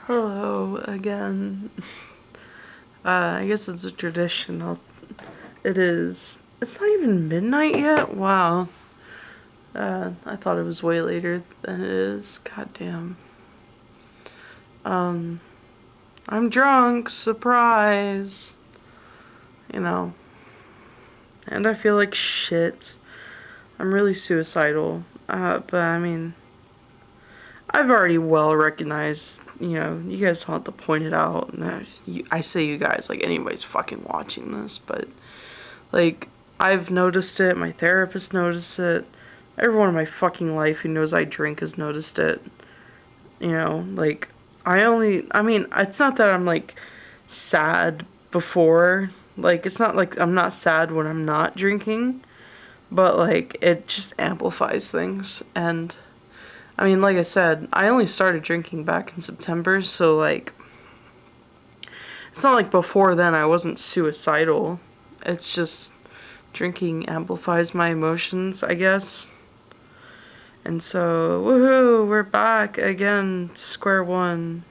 Hello again. I guess it's a tradition. It is. It's not even midnight yet? Wow. I thought it was way later than it is. God damn. I'm drunk. Surprise. You know. And I feel like shit. I'm really suicidal. But I mean, I've already well recognized, you guys don't have to point it out. I say you guys like anybody's fucking watching this, but like, I've noticed it, my therapist noticed it, everyone in my fucking life who knows I drink has noticed it. Like, I mean, it's not that I'm like sad before, like, it's not like I'm not sad when I'm not drinking, but like, it just amplifies things. And I mean, like I said, I only started drinking back in September, so like, it's not like before then I wasn't suicidal. It's just drinking amplifies my emotions, I guess. And so, woohoo, we're back again to square one.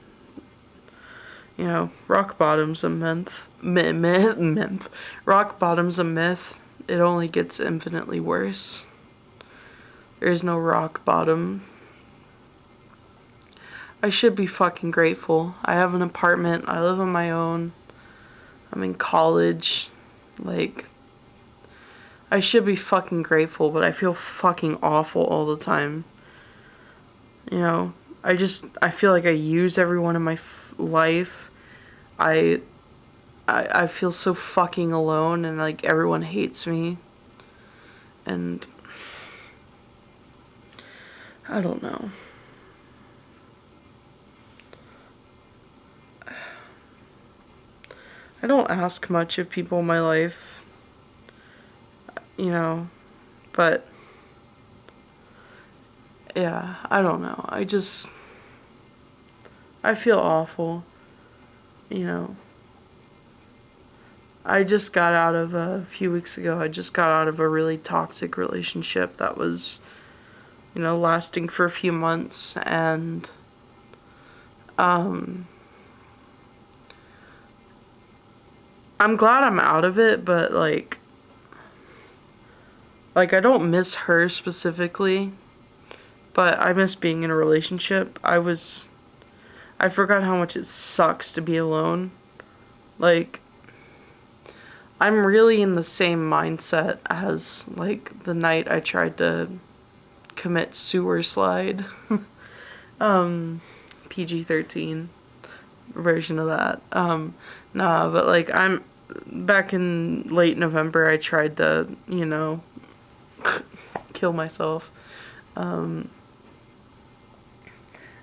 Rock bottom's a myth. Rock bottom's a myth. It only gets infinitely worse. There is no rock bottom. I should be fucking grateful. I have an apartment. I live on my own. I'm in college. Like, I should be fucking grateful, but I feel fucking awful all the time. I feel like I use everyone in my life. I, I feel so fucking alone, and like everyone hates me. And I don't know. I don't ask much of people in my life, but yeah, I don't know. I feel awful, you know. I just got out of a few weeks ago, I just got out of a really toxic relationship that was, lasting for a few months, and I'm glad I'm out of it, but like I don't miss her specifically, but I miss being in a relationship. I forgot how much it sucks to be alone. Like, I'm really in the same mindset as like the night I tried to commit sewer slide. PG-13 version of that. Nah, but like I'm back in late November I tried to, kill myself.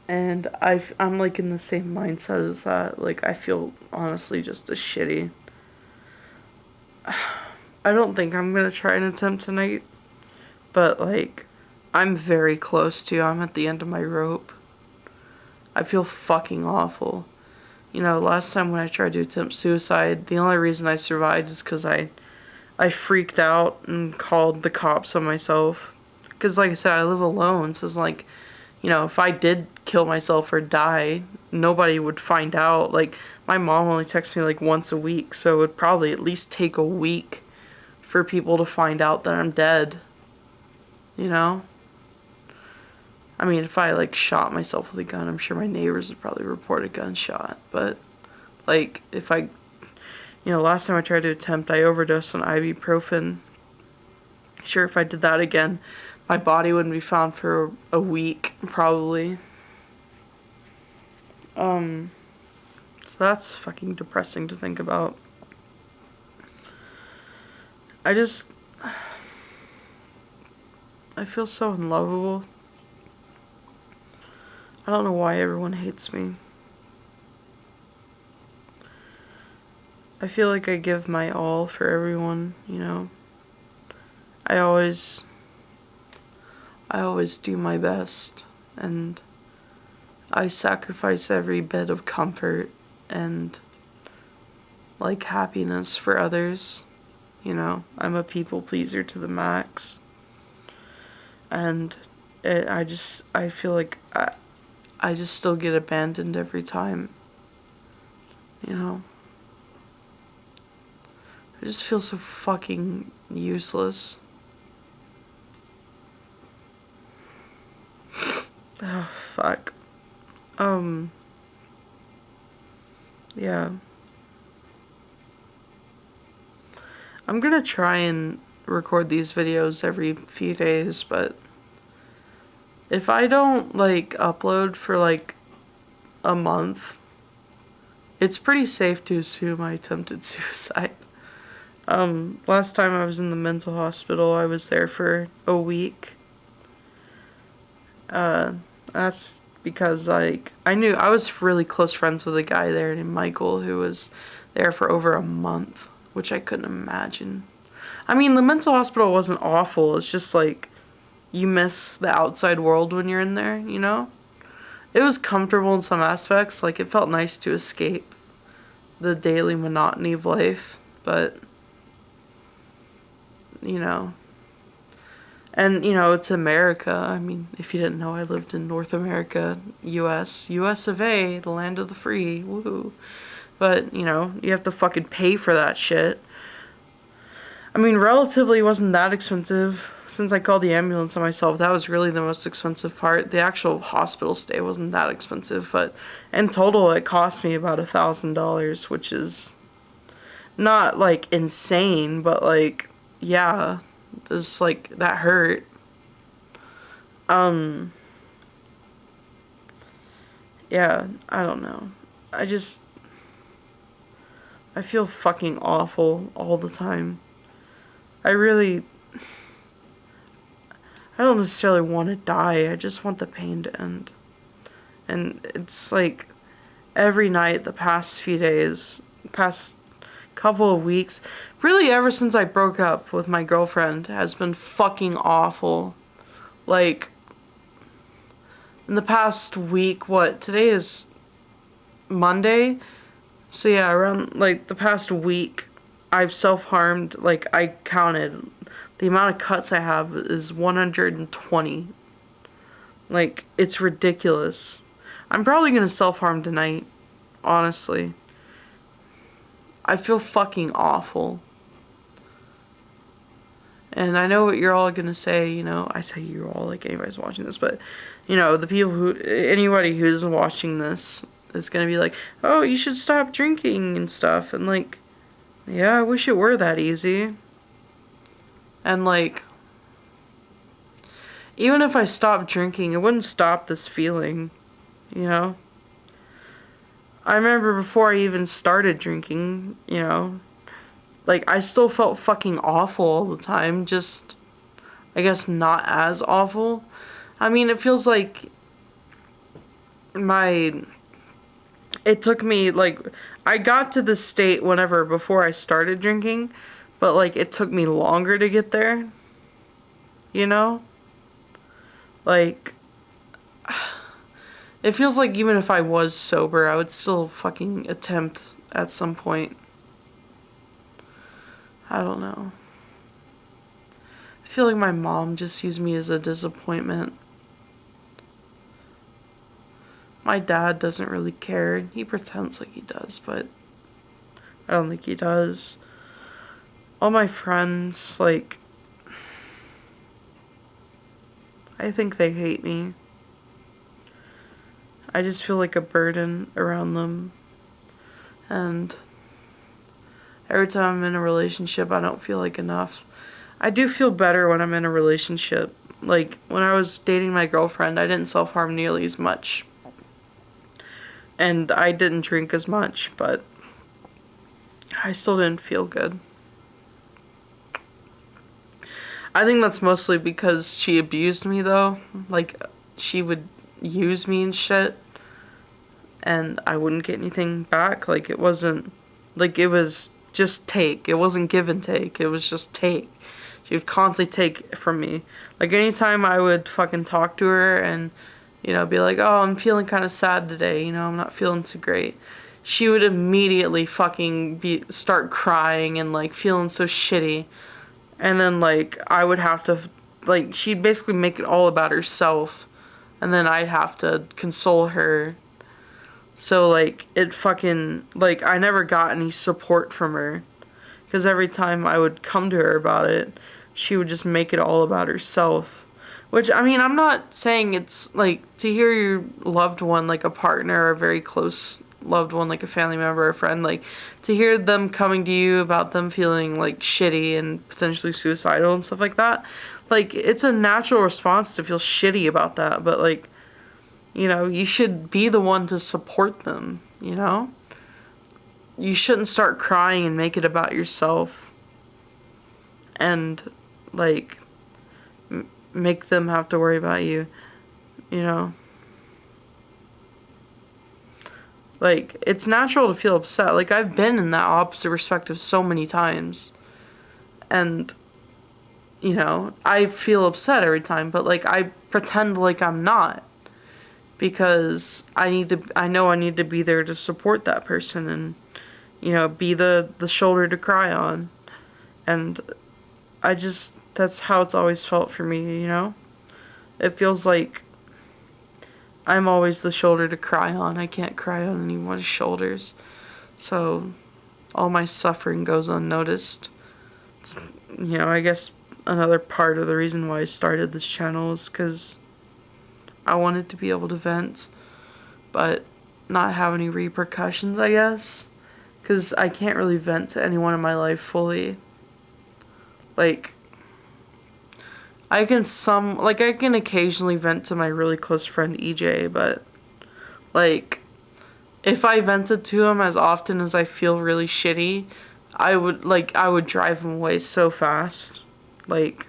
And I'm like in the same mindset as that. Like, I feel honestly just as shitty. I don't think I'm gonna try an attempt tonight, but like, I'm very close to. I'm at the end of my rope. I feel fucking awful. Last time when I tried to attempt suicide, the only reason I survived is because I freaked out and called the cops on myself. Because, like I said, I live alone, so it's like, if I did kill myself or die, nobody would find out. Like, my mom only texts me like once a week, so it would probably at least take a week for people to find out that I'm dead. You know? I mean, if I like shot myself with a gun, I'm sure my neighbors would probably report a gunshot. But, like, if I, last time I tried to attempt, I overdosed on ibuprofen. Sure, if I did that again, my body wouldn't be found for a week, probably. So that's fucking depressing to think about. I feel so unlovable. I don't know why everyone hates me. I feel like I give my all for everyone, I always do my best, and I sacrifice every bit of comfort and like happiness for others. I'm a people pleaser to the max. And I feel like I just still get abandoned every time. You know? I just feel so fucking useless. Oh, fuck. Yeah. I'm gonna try and record these videos every few days, but if I don't, like, upload for, like, a month, it's pretty safe to assume I attempted suicide. Last time I was in the mental hospital, I was there for a week. That's because, like, I was really close friends with a guy there named Michael who was there for over a month, which I couldn't imagine. I mean, the mental hospital wasn't awful. It's just, like, you miss the outside world when you're in there, you know? It was comfortable in some aspects. Like, it felt nice to escape the daily monotony of life, but, you know. And, you know, it's America. I mean, if you didn't know, I lived in North America, US of A, the land of the free, woohoo. But, you know, you have to fucking pay for that shit. I mean, relatively it wasn't that expensive. Since I called the ambulance on myself, that was really the most expensive part. The actual hospital stay wasn't that expensive, but in total it cost me about $1,000, which is not, like, insane, but, like, yeah, it's, like, that hurt. Yeah, I don't know. I feel fucking awful all the time. I don't necessarily want to die, I just want the pain to end. And it's like, every night the past few days, past couple of weeks, really ever since I broke up with my girlfriend, has been fucking awful. Like, in the past week, today is Monday? So yeah, around, like, the past week, I've self-harmed, like, I counted. The amount of cuts I have is 120. Like, it's ridiculous. I'm probably gonna self-harm tonight, honestly. I feel fucking awful. And I know what you're all gonna say, you know, I say you all like anybody's watching this, but, you know, anybody who's watching this is gonna be like, oh, you should stop drinking and stuff, and, like, yeah, I wish it were that easy. And, like, even if I stopped drinking, it wouldn't stop this feeling, you know? I remember before I even started drinking, you know, like, I still felt fucking awful all the time, just, I guess, not as awful. I mean, it feels like it took me, like, I got to this state before I started drinking, but, like, it took me longer to get there, you know? Like, it feels like even if I was sober, I would still fucking attempt at some point. I don't know. I feel like my mom just used me as a disappointment. My dad doesn't really care. He pretends like he does, but I don't think he does. All my friends, like, I think they hate me. I just feel like a burden around them. And every time I'm in a relationship, I don't feel like enough. I do feel better when I'm in a relationship. Like, when I was dating my girlfriend, I didn't self-harm nearly as much. And I didn't drink as much, but I still didn't feel good. I think that's mostly because she abused me, though. Like, she would use me and shit, and I wouldn't get anything back. Like, it wasn't, like, it was just take. It wasn't give and take. It was just take. She would constantly take from me. Like, anytime I would fucking talk to her and, you know, be like, oh, I'm feeling kind of sad today, you know, I'm not feeling too great, she would immediately fucking start crying and, like, feeling so shitty. And then, like, I would have to, like, she'd basically make it all about herself. and then I'd have to console her. So, like, it fucking, like, I never got any support from her. Because every time I would come to her about it, she would just make it all about herself. Which, I mean, I'm not saying it's, like, to hear your loved one, like a partner or a very close loved one, like a family member or a friend, like, to hear them coming to you about them feeling, like, shitty and potentially suicidal and stuff like that, like, it's a natural response to feel shitty about that, but, like, you know, you should be the one to support them, you know? You shouldn't start crying and make it about yourself and, like, make them have to worry about you, you know? Like, it's natural to feel upset. Like, I've been in that opposite perspective so many times. And, you know, I feel upset every time, but, like, I pretend like I'm not. Because I know I need to be there to support that person and, you know, be the shoulder to cry on. And that's how it's always felt for me, you know? It feels like I'm always the shoulder to cry on. I can't cry on anyone's shoulders. So all my suffering goes unnoticed. It's, you know, I guess another part of the reason why I started this channel is because I wanted to be able to vent, but not have any repercussions, I guess. Because I can't really vent to anyone in my life fully. Like, I can occasionally vent to my really close friend EJ, but, like, if I vented to him as often as I feel really shitty, I would drive him away so fast. Like,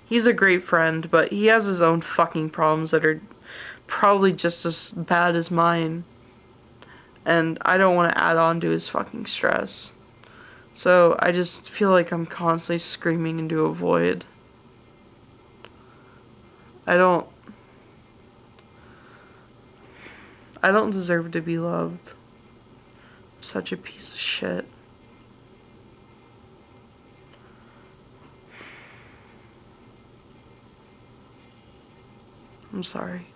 he's a great friend, but he has his own fucking problems that are probably just as bad as mine. And I don't want to add on to his fucking stress. So I just feel like I'm constantly screaming into a void. I don't deserve to be loved. I'm such a piece of shit. I'm sorry.